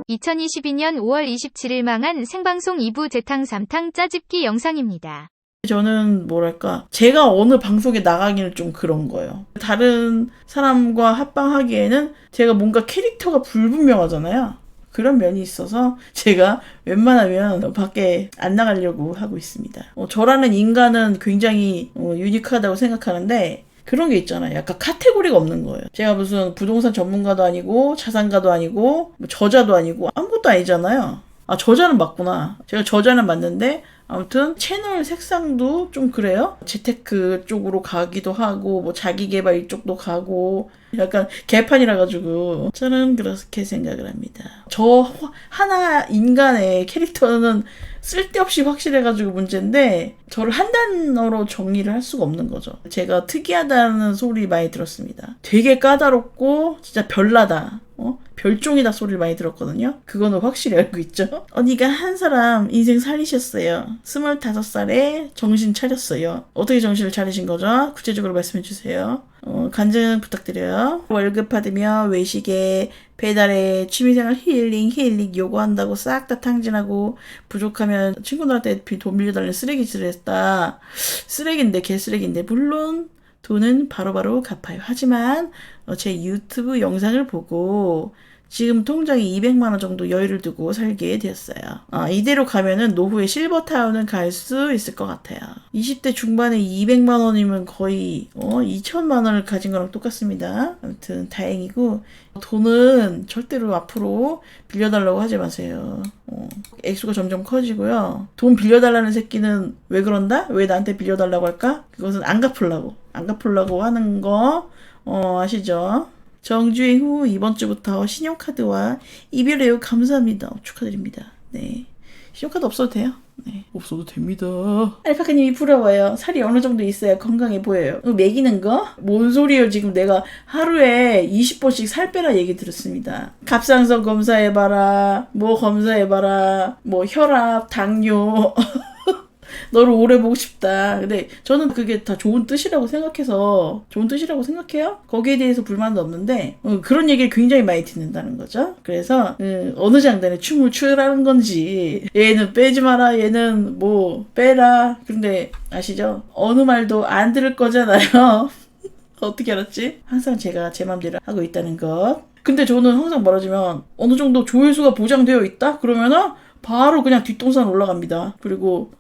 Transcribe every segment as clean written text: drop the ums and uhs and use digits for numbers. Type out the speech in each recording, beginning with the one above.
2022년 5월 27일 망한 생방송 2부 재탕 3탕 짜집기 영상입니다. 저는 뭐랄까 제가 어느 방송에 나가기는 좀 그런 거예요. 다른 사람과 합방하기에는 제가 뭔가 캐릭터가 불분명하잖아요. 그런 면이 있어서 제가 웬만하면 밖에 안 나가려고 하고 있습니다. 저라는 인간은 굉장히 유니크하다고 생각하는데 그런 게 있잖아요. 약간 카테고리가 없는 거예요. 제가 무슨 부동산 전문가도 아니고 자산가도 아니고 뭐 저자도 아니고 아무것도 아니잖아요. 아, 저자는 맞구나. 제가 저자는 맞는데 아무튼 채널 색상도 좀 그래요. 재테크 쪽으로 가기도 하고 뭐 자기계발 이쪽도 가고 약간 개판이라 가지고 저는 그렇게 생각을 합니다. 저 하나 인간의 캐릭터는 쓸데없이 확실해가지고 문제인데 저를 한 단어로 정리를 할 수가 없는 거죠. 제가 특이하다는 소리 많이 들었습니다. 되게 까다롭고 진짜 별나다. 별종이다 소리를 많이 들었거든요. 그거는 확실히 알고 있죠. 언니가 한 사람 인생 살리셨어요. 25살에 정신 차렸어요. 어떻게 정신을 차리신 거죠? 구체적으로 말씀해 주세요. 간증 부탁드려요. 월급 받으며 외식에 배달에 취미생활 힐링 요구한다고 싹 다 탕진하고 부족하면 친구들한테 돈 빌려달라는 쓰레기질을 했다. 쓰레기인데 개쓰레기인데 물론 돈은 바로바로 갚아요. 하지만 제 유튜브 영상을 보고 지금 통장에 200만 원 정도 여유를 두고 살게 되었어요. 이대로 가면은 노후에 실버타운은 갈 수 있을 것 같아요. 20대 중반에 200만 원이면 거의 2천만 원을 가진 거랑 똑같습니다. 아무튼 다행이고 돈은 절대로 앞으로 빌려달라고 하지 마세요. 액수가 점점 커지고요. 돈 빌려달라는 새끼는 왜 그런다? 왜 나한테 빌려달라고 할까? 그것은 안 갚으려고 하는 거 아시죠? 정주행 후 이번 주부터 신용카드와 이별해요. 감사합니다. 축하드립니다. 네, 신용카드 없어도 돼요. 네, 없어도 됩니다. 알파카님이 부러워요. 살이 어느 정도 있어야 건강해 보여요. 먹이는 거? 뭔 소리예요. 지금 내가 하루에 20번씩 살 빼라 얘기 들었습니다. 갑상선 검사해봐라. 뭐 검사해봐라. 뭐 혈압, 당뇨. 너를 오래 보고 싶다. 근데 저는 그게 다 좋은 뜻이라고 생각해요. 거기에 대해서 불만도 없는데 그런 얘기를 굉장히 많이 듣는다는 거죠. 그래서 어느 장단에 춤을 추라는 건지 얘는 빼지 마라, 얘는 뭐 빼라. 근데 아시죠? 어느 말도 안 들을 거잖아요. 어떻게 알았지? 항상 제가 제 맘대로 하고 있다는 것. 근데 저는 항상 말하자면 어느 정도 조회수가 보장되어 있다? 그러면은 바로 그냥 뒷동산 올라갑니다. 그리고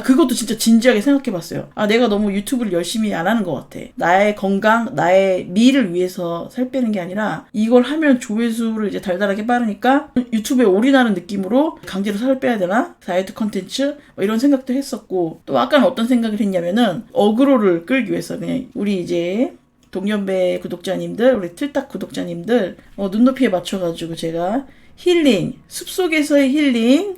그것도 진짜 진지하게 생각해봤어요. 내가 너무 유튜브를 열심히 안 하는 것 같아. 나의 건강, 나의 미를 위해서 살 빼는 게 아니라 이걸 하면 조회수를 이제 달달하게 빠르니까 유튜브에 올인하는 느낌으로 강제로 살을 빼야 되나? 다이어트 컨텐츠? 이런 생각도 했었고 또 아까는 어떤 생각을 했냐면은 어그로를 끌기 위해서 그냥 우리 이제 동년배 구독자님들, 우리 틀딱 구독자님들 눈높이에 맞춰가지고 제가 힐링, 숲속에서의 힐링,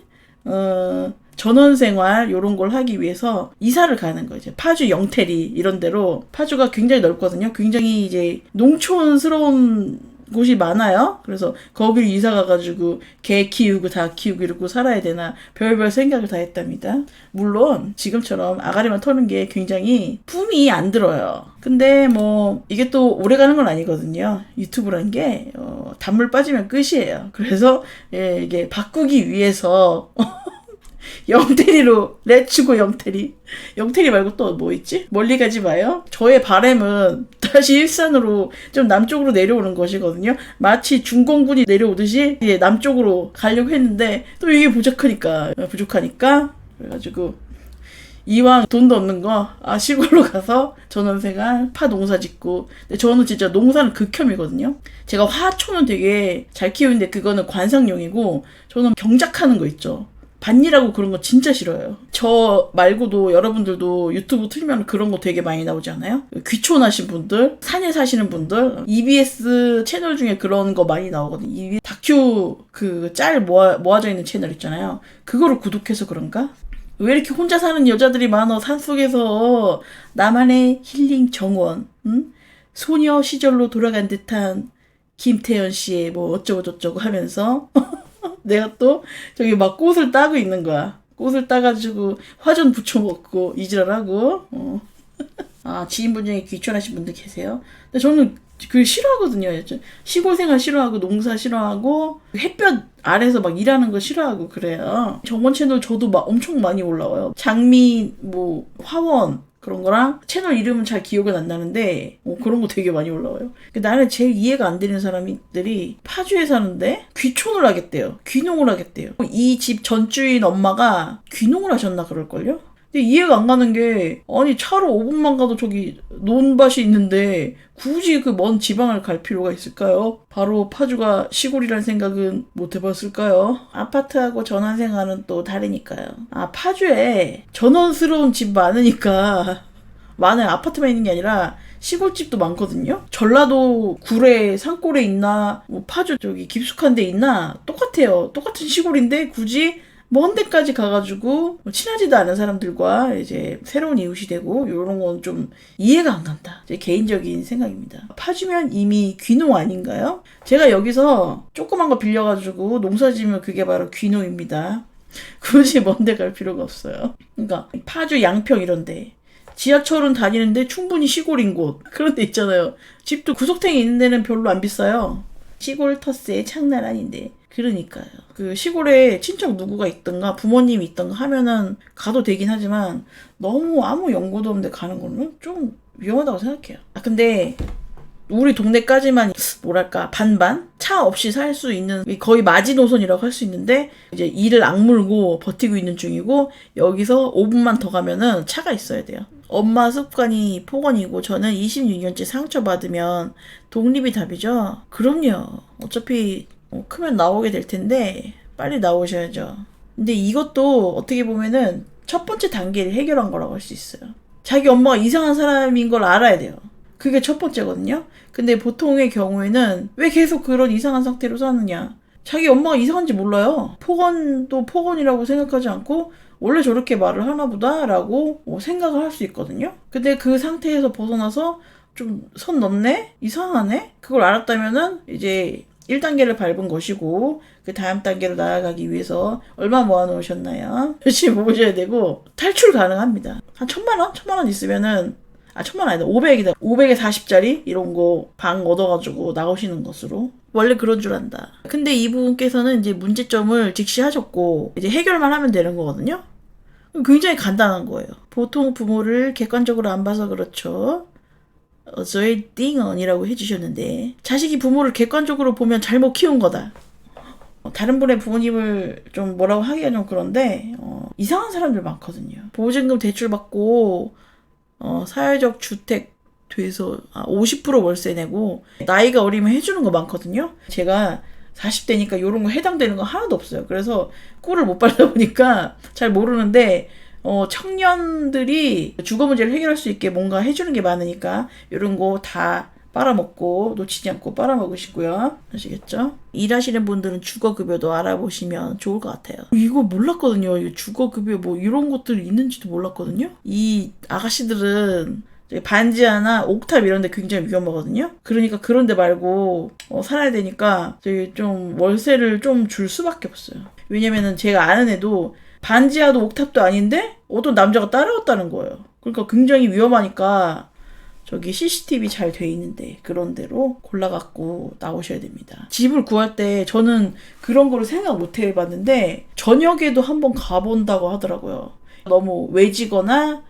전원생활 요런 걸 하기 위해서 이사를 가는 거죠. 파주 영태리 이런 데로. 파주가 굉장히 넓거든요. 굉장히 이제 농촌스러운 곳이 많아요. 그래서 거기를 이사 가가지고 개 키우고 다 키우고 이러고 살아야 되나 별별 생각을 다 했답니다. 물론 지금처럼 아가리만 터는 게 굉장히 품이 안 들어요. 근데 뭐 이게 또 오래 가는 건 아니거든요. 유튜브라는 게 단물 빠지면 끝이에요. 그래서 이게 바꾸기 위해서 영태리로 렛츠고 영태리 말고 또 뭐 있지? 멀리 가지 마요. 저의 바람은 다시 일산으로 좀 남쪽으로 내려오는 것이거든요. 마치 중공군이 내려오듯이 이제 남쪽으로 가려고 했는데 또 이게 부족하니까 그래가지고 이왕 돈도 없는 거 시골로 가서 전원생활 파 농사 짓고. 근데 저는 진짜 농사는 극혐이거든요. 제가 화초는 되게 잘 키우는데 그거는 관상용이고 저는 경작하는 거 있죠. 밭일하고 그런 거 진짜 싫어요. 저 말고도 여러분들도 유튜브 틀면 그런 거 되게 많이 나오지 않아요? 귀촌하신 분들, 산에 사시는 분들, EBS 채널 중에 그런 거 많이 나오거든요. 다큐 그 짤 모아져 있는 채널 있잖아요. 그거를 구독해서 그런가? 왜 이렇게 혼자 사는 여자들이 많아? 산속에서 나만의 힐링 정원, 소녀 시절로 돌아간 듯한 김태연 씨의 뭐 어쩌고저쩌고 하면서 내가 또 저기 막 꽃을 따고 있는 거야. 꽃을 따가지고 화전 부쳐먹고 이지랄하고. 지인분 중에 귀촌하신 분들 계세요? 근데 저는 그 싫어하거든요. 시골 생활 싫어하고 농사 싫어하고 햇볕 아래서 막 일하는 거 싫어하고 그래요. 저번 채널 저도 막 엄청 많이 올라와요. 장미 뭐 화원 그런 거랑 채널 이름은 잘 기억은 안 나는데 그런 거 되게 많이 올라와요. 나는 제일 이해가 안 되는 사람들이 파주에 사는데 귀촌을 하겠대요. 귀농을 하겠대요. 이 집 전주인 엄마가 귀농을 하셨나 그럴걸요? 근데 이해가 안 가는 게 아니 차로 5분만 가도 저기 논밭이 있는데 굳이 그 먼 지방을 갈 필요가 있을까요? 바로 파주가 시골이란 생각은 못 해봤을까요? 아파트하고 전원 생활은 또 다르니까요. 파주에 전원스러운 집 많으니까 많아요. 아파트만 있는 게 아니라 시골집도 많거든요. 전라도 구례 산골에 있나 뭐 파주 저기 깊숙한 데 있나 똑같아요. 똑같은 시골인데 굳이 먼 데까지 가가지고 친하지도 않은 사람들과 이제 새로운 이웃이 되고 이런 건 좀 이해가 안 간다. 제 개인적인 생각입니다. 파주면 이미 귀농 아닌가요? 제가 여기서 조그만 거 빌려가지고 농사 지으면 그게 바로 귀농입니다. 굳이 먼 데 갈 필요가 없어요. 그러니까 파주 양평 이런데 지하철은 다니는데 충분히 시골인 곳 그런 데 있잖아요. 집도 구석탱이 있는 데는 별로 안 비싸요. 시골 텃세 장난 아닌데. 그러니까요. 그 시골에 친척 누구가 있던가 부모님이 있던가 하면은 가도 되긴 하지만 너무 아무 연고도 없는데 가는 거는 좀 위험하다고 생각해요. 근데 우리 동네까지만 뭐랄까 반반 차 없이 살 수 있는 거의 마지노선이라고 할 수 있는데 이제 이를 악물고 버티고 있는 중이고 여기서 5분만 더 가면은 차가 있어야 돼요. 엄마 습관이 폭언이고 저는 26년째 상처받으면 독립이 답이죠. 그럼요. 어차피 크면 나오게 될 텐데 빨리 나오셔야죠. 근데 이것도 어떻게 보면은 첫 번째 단계를 해결한 거라고 할 수 있어요. 자기 엄마가 이상한 사람인 걸 알아야 돼요. 그게 첫 번째거든요. 근데 보통의 경우에는 왜 계속 그런 이상한 상태로 사느냐. 자기 엄마가 이상한지 몰라요. 폭언도 폭언이라고 생각하지 않고 원래 저렇게 말을 하나 보다라고 생각을 할 수 있거든요. 근데 그 상태에서 벗어나서 좀 선 넘네? 이상하네? 그걸 알았다면은 이제 1단계를 밟은 것이고 그 다음 단계로 나아가기 위해서 얼마 모아놓으셨나요? 열심히 모으셔야 되고 탈출 가능합니다. 한 1,000만 원? 1,000만 원 있으면은 1,000만 원 아니다. 500이다. 500에 40짜리 이런 거 방 얻어가지고 나오시는 것으로. 원래 그런 줄 안다. 근데 이분께서는 이제 문제점을 직시하셨고 이제 해결만 하면 되는 거거든요. 굉장히 간단한 거예요. 보통 부모를 객관적으로 안 봐서 그렇죠. 저의 띵언이라고 해주셨는데 자식이 부모를 객관적으로 보면 잘못 키운 거다. 다른 분의 부모님을 좀 뭐라고 하기가 좀 그런데 이상한 사람들 많거든요. 보증금 대출 받고 사회적 주택 돼서 50% 월세 내고 나이가 어리면 해주는 거 많거든요. 제가 40대니까 이런 거 해당되는 거 하나도 없어요. 그래서 꿀을 못 빨다 보니까 잘 모르는데 청년들이 주거 문제를 해결할 수 있게 뭔가 해주는 게 많으니까 이런 거 다 빨아먹고 놓치지 않고 빨아먹으시고요. 아시겠죠? 일하시는 분들은 주거급여도 알아보시면 좋을 것 같아요. 이거 몰랐거든요. 주거급여 뭐 이런 것들이 있는지도 몰랐거든요. 이 아가씨들은 반지 하나 옥탑 이런 데 굉장히 위험하거든요. 그러니까 그런 데 말고 살아야 되니까 좀 월세를 좀 줄 수밖에 없어요. 왜냐면은 제가 아는 애도 반지하도 옥탑도 아닌데 어떤 남자가 따라왔다는 거예요. 그러니까 굉장히 위험하니까 저기 CCTV 잘 돼 있는데 그런 데로 골라갖고 나오셔야 됩니다. 집을 구할 때 저는 그런 거를 생각 못 해봤는데 저녁에도 한번 가본다고 하더라고요. 너무 외지거나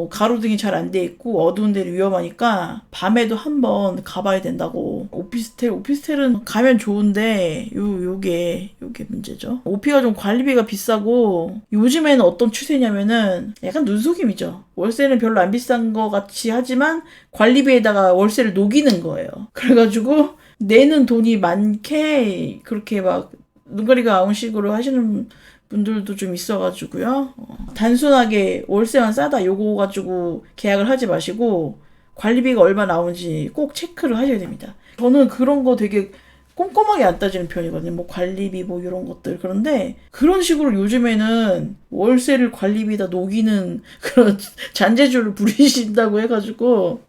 가로등이 잘 안 돼 있고 어두운 데를 위험하니까 밤에도 한번 가봐야 된다고. 오피스텔은 가면 좋은데 요게 문제죠. 오피가 좀 관리비가 비싸고 요즘에는 어떤 추세냐면은 약간 눈속임이죠. 월세는 별로 안 비싼 것 같이 하지만 관리비에다가 월세를 녹이는 거예요. 그래가지고 내는 돈이 많게 그렇게 막 눈가리가 아운 식으로 하시는 분들도 좀 있어가지고요. 단순하게 월세만 싸다 요거 가지고 계약을 하지 마시고 관리비가 얼마 나오는지 꼭 체크를 하셔야 됩니다. 저는 그런 거 되게 꼼꼼하게 안 따지는 편이거든요. 뭐 관리비 뭐 이런 것들. 그런데 그런 식으로 요즘에는 월세를 관리비에다 녹이는 그런 잔재주를 부리신다고 해가지고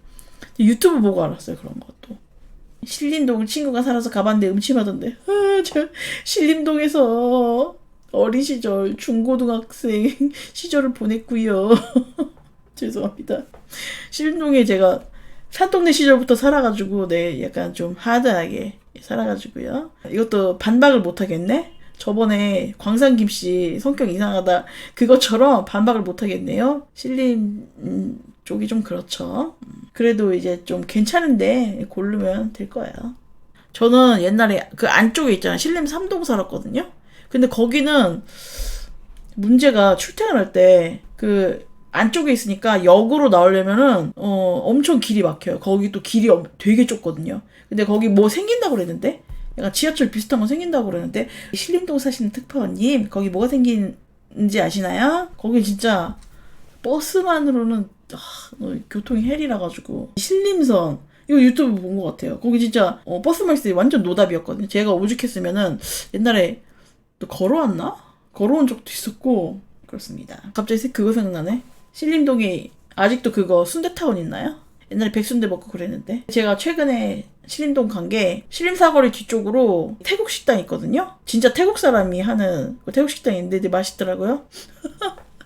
유튜브 보고 알았어요. 그런 것도. 신림동 친구가 살아서 가봤는데 음침하던데. 저 신림동에서 어린 시절 중고등학생 시절을 보냈고요. 죄송합니다. 신림동에 제가 산동네 시절부터 살아가지고 네 약간 좀 하드하게 살아가지고요. 이것도 반박을 못하겠네. 저번에 광산김씨 성격 이상하다 그것처럼 반박을 못하겠네요. 신림 쪽이 좀 그렇죠. 그래도 이제 좀 괜찮은데 고르면 될 거예요. 저는 옛날에 그 안쪽에 있잖아요. 신림 3동 살았거든요. 근데 거기는 문제가 출퇴근할 때 그 안쪽에 있으니까 역으로 나오려면은 엄청 길이 막혀요. 거기 또 길이 되게 좁거든요. 근데 거기 뭐 생긴다고 그랬는데 약간 지하철 비슷한 거 생긴다고 그러는데 신림동 사시는 특파원님 거기 뭐가 생긴지 아시나요? 거기 진짜 버스만으로는 교통이 헬이라 가지고 신림선 이거 유튜브 본 것 같아요. 거기 진짜 버스만 있을 때 완전 노답이었거든요. 제가 오죽했으면은 옛날에 또 걸어왔나? 걸어온 적도 있었고 그렇습니다. 갑자기 그거 생각나네. 신림동에 아직도 그거 순대타운 있나요? 옛날에 백순대 먹고 그랬는데 제가 최근에 신림동 간 게 신림사거리 뒤쪽으로 태국 식당 있거든요. 진짜 태국 사람이 하는 태국 식당이 있는데 되게 맛있더라고요.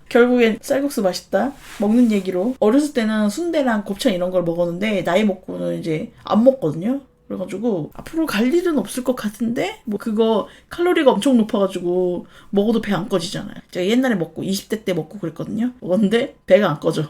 결국엔 쌀국수 맛있다 먹는 얘기로 어렸을 때는 순대랑 곱창 이런 걸 먹었는데 나이 먹고는 이제 안 먹거든요. 그래가지고 앞으로 갈 일은 없을 것 같은데 뭐 그거 칼로리가 엄청 높아가지고 먹어도 배 안 꺼지잖아요. 제가 옛날에 먹고 20대 때 먹고 그랬거든요. 먹었는데 배가 안 꺼져.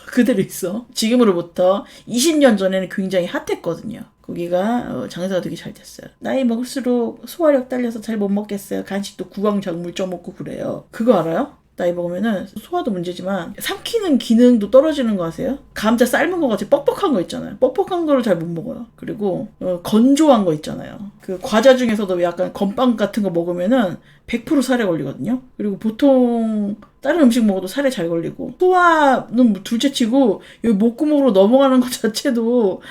그대로 있어. 지금으로부터 20년 전에는 굉장히 핫했거든요. 거기가 장사가 되게 잘 됐어요. 나이 먹을수록 소화력 딸려서 잘 못 먹겠어요. 간식도 구강작물 쪄먹고 그래요. 그거 알아요? 나이 먹으면은 소화도 문제지만 삼키는 기능도 떨어지는 거 아세요? 감자 삶은 거 같이 뻑뻑한 거 있잖아요. 뻑뻑한 거를 잘 못 먹어요. 그리고 건조한 거 있잖아요. 그 과자 중에서도 약간 건빵 같은 거 먹으면은 100% 살에 걸리거든요. 그리고 보통 다른 음식 먹어도 살에 잘 걸리고 소화는 둘째치고 여기 목구멍으로 넘어가는 것 자체도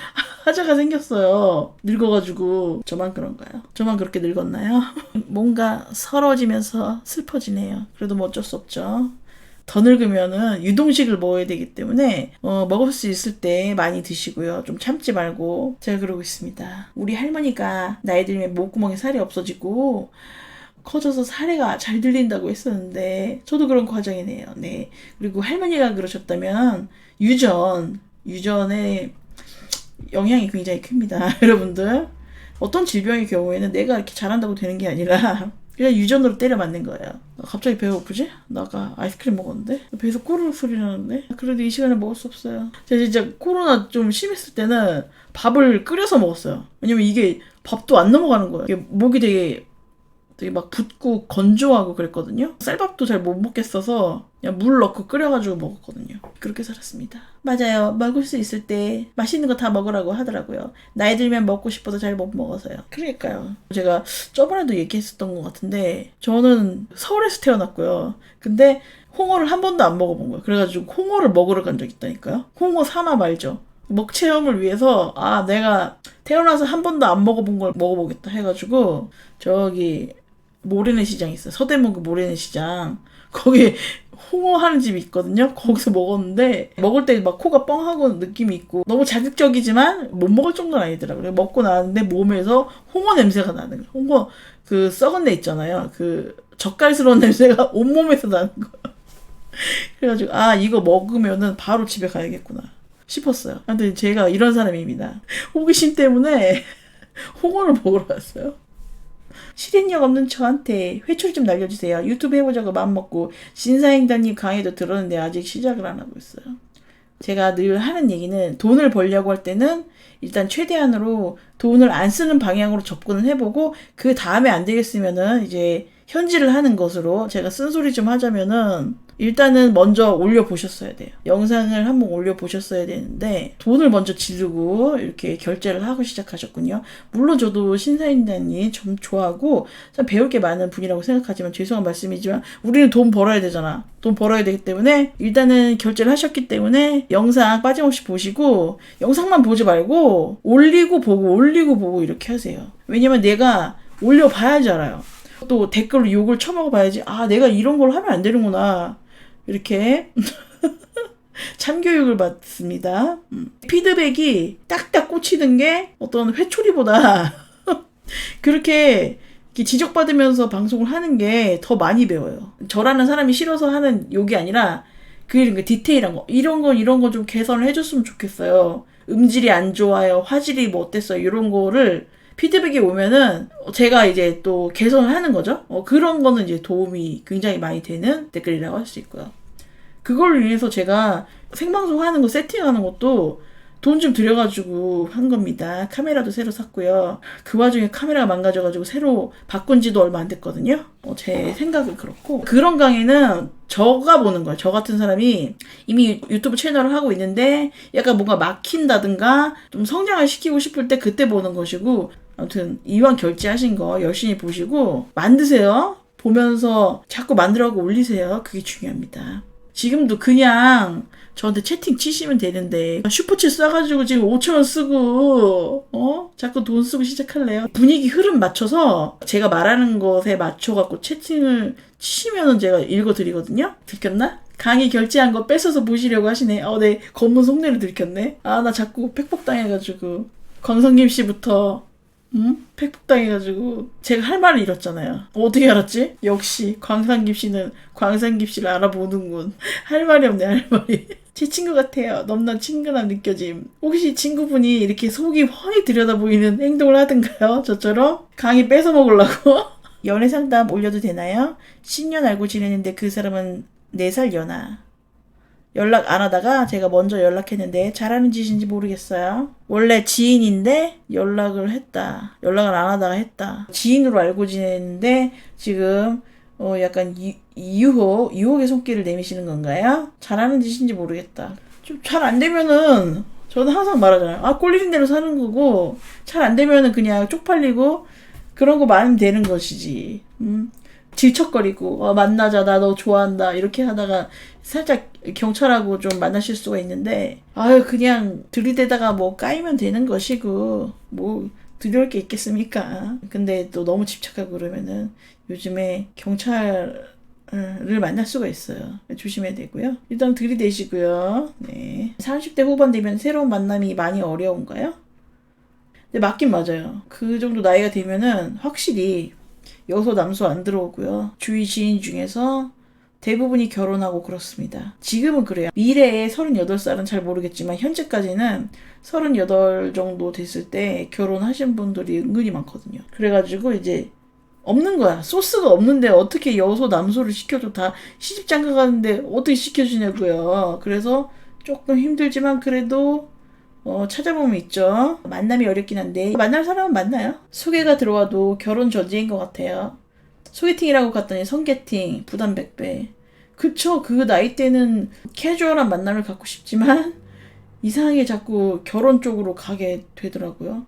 하자가 생겼어요. 늙어가지고 저만 그런가요? 저만 그렇게 늙었나요? 뭔가 서러워지면서 슬퍼지네요. 그래도 뭐 어쩔 수 없죠. 더 늙으면은 유동식을 먹어야 되기 때문에 먹을 수 있을 때 많이 드시고요. 좀 참지 말고 제가 그러고 있습니다. 우리 할머니가 나이 들면 목구멍에 살이 없어지고 커져서 사례가 잘 들린다고 했었는데 저도 그런 과정이네요. 네. 그리고 할머니가 그러셨다면 유전의 영향이 굉장히 큽니다. 여러분들 어떤 질병의 경우에는 내가 이렇게 잘한다고 되는 게 아니라 그냥 유전으로 때려 맞는 거예요. 갑자기 배가 고프지? 나 아까 아이스크림 먹었는데 배에서 꼬르륵 소리 나는데 그래도 이 시간에 먹을 수 없어요. 제가 진짜 코로나 좀 심했을 때는 밥을 끓여서 먹었어요. 왜냐면 이게 밥도 안 넘어가는 거예요. 이게 목이 되게 막 붓고 건조하고 그랬거든요. 쌀밥도 잘 못 먹겠어서 그냥 물 넣고 끓여가지고 먹었거든요. 그렇게 살았습니다. 맞아요. 먹을 수 있을 때 맛있는 거 다 먹으라고 하더라고요. 나이 들면 먹고 싶어도 잘 못 먹어서요. 그러니까요. 제가 저번에도 얘기했었던 것 같은데 저는 서울에서 태어났고요. 근데 홍어를 한 번도 안 먹어본 거예요. 그래가지고 홍어를 먹으러 간 적 있다니까요. 홍어 삼합 알죠? 먹 체험을 위해서 내가 태어나서 한 번도 안 먹어본 걸 먹어보겠다 해가지고 저기 모래내 시장 있어요. 서대문구 모래내 시장. 거기 홍어 하는 집이 있거든요. 거기서 먹었는데 먹을 때 막 코가 뻥하고 느낌이 있고 너무 자극적이지만 못 먹을 정도는 아니더라고요. 먹고 나왔는데 몸에서 홍어 냄새가 나는 거예요. 홍어 그 썩은 내 있잖아요. 그 젓갈스러운 냄새가 온몸에서 나는 거예요. 그래가지고 이거 먹으면은 바로 집에 가야겠구나 싶었어요. 근데 제가 이런 사람입니다. 호기심 때문에 홍어를 먹으러 갔어요. 실행력 없는 저한테 회초리 좀 날려주세요. 유튜브 해보자고 마음먹고 신사임당님 강의도 들었는데 아직 시작을 안 하고 있어요. 제가 늘 하는 얘기는 돈을 벌려고 할 때는 일단 최대한으로 돈을 안 쓰는 방향으로 접근을 해보고 그 다음에 안 되겠으면은 이제 현질을 하는 것으로 제가 쓴소리 좀 하자면은 일단은 먼저 올려보셨어야 돼요. 영상을 한번 올려보셨어야 되는데 돈을 먼저 지르고 이렇게 결제를 하고 시작하셨군요. 물론 저도 신사임당님 좀 좋아하고 참 배울 게 많은 분이라고 생각하지만 죄송한 말씀이지만 우리는 돈 벌어야 되잖아. 돈 벌어야 되기 때문에 일단은 결제를 하셨기 때문에 영상 빠짐없이 보시고 영상만 보지 말고 올리고 보고 이렇게 하세요. 왜냐면 내가 올려봐야지 알아요. 또 댓글로 욕을 쳐먹어봐야지 내가 이런 걸 하면 안 되는구나 이렇게 참교육을 받습니다. 피드백이 딱딱 꽂히는 게 어떤 회초리보다 그렇게 지적받으면서 방송을 하는 게 더 많이 배워요. 저라는 사람이 싫어서 하는 욕이 아니라 그러니까 디테일한 거 이런 거 좀 개선을 해줬으면 좋겠어요. 음질이 안 좋아요, 화질이 뭐 어땠어요, 이런 거를 피드백이 오면은 제가 이제 또 개선을 하는 거죠. 그런 거는 이제 도움이 굉장히 많이 되는 댓글이라고 할 수 있고요. 그걸 위해서 제가 생방송 하는 거 세팅하는 것도 돈 좀 들여가지고 한 겁니다. 카메라도 새로 샀고요. 그 와중에 카메라가 망가져가지고 새로 바꾼 지도 얼마 안 됐거든요. 제 생각은 그렇고. 그런 강의는 저가 보는 거예요. 저 같은 사람이 이미 유튜브 채널을 하고 있는데 약간 뭔가 막힌다든가 좀 성장을 시키고 싶을 때 그때 보는 것이고, 아무튼 이왕 결제하신 거 열심히 보시고 만드세요. 보면서 자꾸 만들어가고 올리세요. 그게 중요합니다. 지금도 그냥 저한테 채팅 치시면 되는데 슈퍼챗 쏴가지고 지금 5,000원 쓰고 자꾸 돈 쓰고 시작할래요? 분위기 흐름 맞춰서 제가 말하는 것에 맞춰갖고 채팅을 치시면은 제가 읽어드리거든요. 들켰나? 강의 결제한 거 뺏어서 보시려고 하시네. 내 검은 속내를 들켰네. 나 자꾸 팩폭당해가지고 광성김 씨부터 팩폭당해가지고 제가 할 말을 잃었잖아요. 어떻게 알았지? 역시 광상김 씨는 광상김 씨를 알아보는군. 할 말이 없네, 할 말이. 제 친구 같아요. 넘나 친근함 느껴짐. 혹시 친구분이 이렇게 속이 훤히 들여다 보이는 행동을 하던가요? 저처럼? 강의 뺏어 먹으려고? 연애 상담 올려도 되나요? 10년 알고 지내는데 그 사람은 4살 연하. 연락 안 하다가 제가 먼저 연락했는데 잘하는 짓인지 모르겠어요. 원래 지인인데 연락을 했다. 연락을 안 하다가 했다. 지인으로 알고 지냈는데 지금 약간 유혹의 손길을 내미시는 건가요? 잘하는 짓인지 모르겠다. 좀 잘 안 되면은 저는 항상 말하잖아요. 꼴리는 대로 사는 거고 잘 안 되면은 그냥 쪽팔리고 그런 거 많으면 되는 것이지. 질척거리고 만나자, 나 너 좋아한다 이렇게 하다가 살짝 경찰하고 좀 만나실 수가 있는데 그냥 들이대다가 뭐 까이면 되는 것이고 뭐 두려울 게 있겠습니까. 근데 또 너무 집착하고 그러면은 요즘에 경찰을 만날 수가 있어요. 조심해야 되고요. 일단 들이대시고요. 네. 30대 후반 되면 새로운 만남이 많이 어려운가요? 근데 맞긴 맞아요. 그 정도 나이가 되면은 확실히 여소 남소 안 들어오고요. 주위 지인 중에서 대부분이 결혼하고 그렇습니다. 지금은 그래요. 미래에 38살은 잘 모르겠지만 현재까지는 38 정도 됐을 때 결혼하신 분들이 은근히 많거든요. 그래가지고 이제 없는 거야. 소스가 없는데 어떻게 여소 남소를 시켜줘. 다 시집장가 가는데 어떻게 시켜주냐고요. 그래서 조금 힘들지만 그래도 찾아보면 있죠. 만남이 어렵긴 한데 만날 사람은 만나요. 소개가 들어와도 결혼 전제인 것 같아요. 소개팅이라고 갔더니 성게팅, 부담 100배. 그쵸. 그 나이 때는 캐주얼한 만남을 갖고 싶지만 이상하게 자꾸 결혼 쪽으로 가게 되더라고요.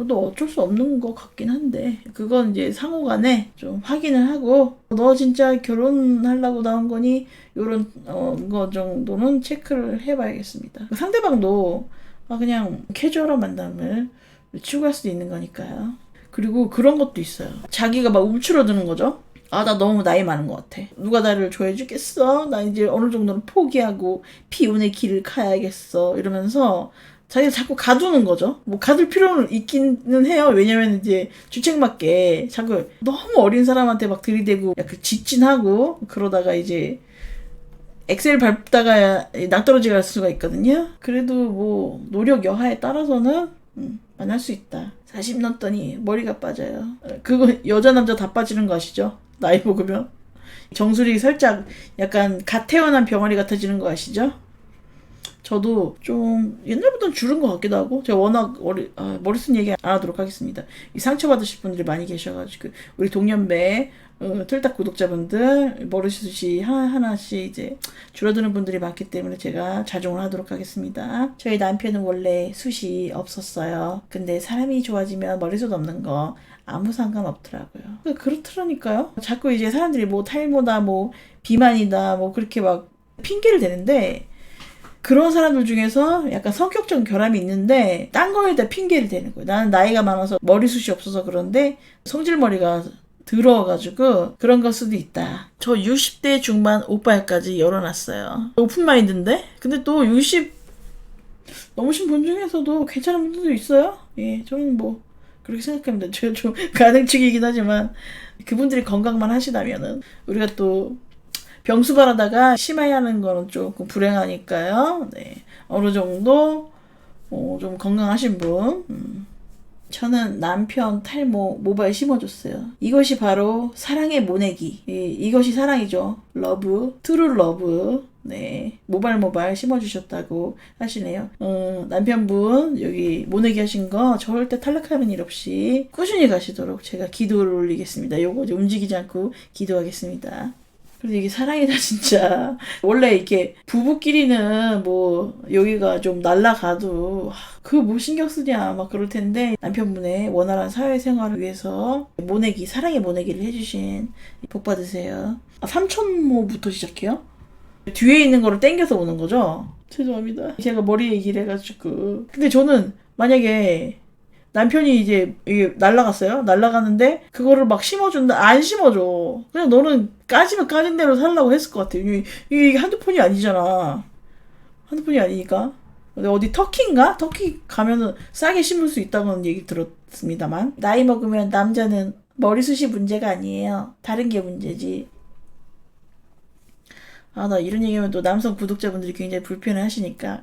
또 어쩔 수 없는 것 같긴 한데 그건 이제 상호간에 좀 확인을 하고 너 진짜 결혼하려고 나온 거니? 요런 거 정도는 체크를 해봐야겠습니다. 상대방도 그냥 캐주얼한 만남을 추구할 수도 있는 거니까요. 그리고 그런 것도 있어요. 자기가 막 움츠러드는 거죠. 나 너무 나이 많은 것 같아. 누가 나를 좋아해 주겠어? 나 이제 어느 정도는 포기하고 비운의 길을 가야겠어. 이러면서 자기가 자꾸 가두는 거죠. 뭐 가둘 필요는 있기는 해요. 왜냐면 이제 주책맞게 자꾸 너무 어린 사람한테 막 들이대고 약간 직진하고 그러다가 이제 엑셀 밟다가 낭떠러지 갈 수가 있거든요. 그래도 뭐 노력 여하에 따라서는 만날 수 있다. 40 넘더니 머리가 빠져요. 그거 여자 남자 다 빠지는 거 아시죠? 나이 먹으면 정수리 살짝 약간 갓 태어난 병아리 같아지는 거 아시죠? 저도 좀 옛날보다는 줄은 것 같기도 하고 제가 워낙 머리 쓴 얘기 안 하도록 하겠습니다. 이 상처받으실 분들이 많이 계셔가지고 우리 동년배 틀딱 구독자분들 머리숱이 하나씩 이제 줄어드는 분들이 많기 때문에 제가 자중을 하도록 하겠습니다. 저희 남편은 원래 숱이 없었어요. 근데 사람이 좋아지면 머리숱 없는 거 아무 상관없더라고요. 그렇더라니까요. 자꾸 이제 사람들이 뭐 탈모다 뭐 비만이다 뭐 그렇게 막 핑계를 대는데 그런 사람들 중에서 약간 성격적 결함이 있는데 딴 거에다 핑계를 대는 거예요. 나는 나이가 많아서 머리숱이 없어서 그런데 성질머리가 들어가지고 그런 걸 수도 있다. 저 60대 중반 오빠까지 열어놨어요. 오픈마인드인데? 근데 또 60 넘으신 분 중에서도 괜찮은 분들도 있어요. 예, 저는 뭐 그렇게 생각합니다. 제가 좀 가능측이긴 하지만 그분들이 건강만 하시다면은 우리가 또 병수발하다가 심하게 하는 거는 조금 불행하니까요. 네. 어느 정도 좀 건강하신 분. 저는 남편 탈모 모발 심어줬어요. 이것이 바로 사랑의 모내기. 이것이 사랑이죠. 러브, 트루 러브. 네, 모발 심어주셨다고 하시네요. 남편분 여기 모내기 하신 거 절대 탈락하는 일 없이 꾸준히 가시도록 제가 기도를 올리겠습니다. 요거 이제 움직이지 않고 기도하겠습니다. 그래서 이게 사랑이다 진짜. 원래 이렇게 부부끼리는 뭐 여기가 좀 날라가도 그거 뭐 신경 쓰냐 막 그럴 텐데 남편분의 원활한 사회생활을 위해서 모내기, 사랑의 모내기를 해주신 복 받으세요. 삼천모부터 시작해요? 뒤에 있는 거를 땡겨서 오는 거죠? 죄송합니다. 제가 머리 얘기를 해가지고. 근데 저는 만약에 남편이 이제 이게 날라갔어요. 날라가는데 그거를 막 심어준다. 안 심어줘. 그냥 너는 까지면 까진 대로 살라고 했을 것 같아요. 이게 한두 푼이 아니잖아. 한두 푼이 아니니까. 근데 어디 터키인가? 터키 가면은 싸게 심을 수 있다는 얘기 들었습니다만. 나이 먹으면 남자는 머리숱이 문제가 아니에요. 다른 게 문제지. 나 이런 얘기하면 또 남성 구독자분들이 굉장히 불편해 하시니까.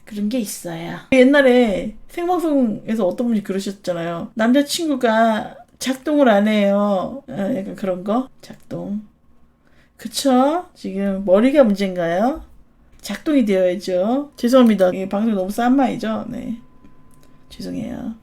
그런 게 있어요. 옛날에 생방송에서 어떤 분이 그러셨잖아요. 남자친구가 작동을 안 해요. 약간 그런 거? 작동. 그쵸? 지금 머리가 문제인가요? 작동이 되어야죠. 죄송합니다. 방송이 너무 싼 말이죠. 네. 죄송해요.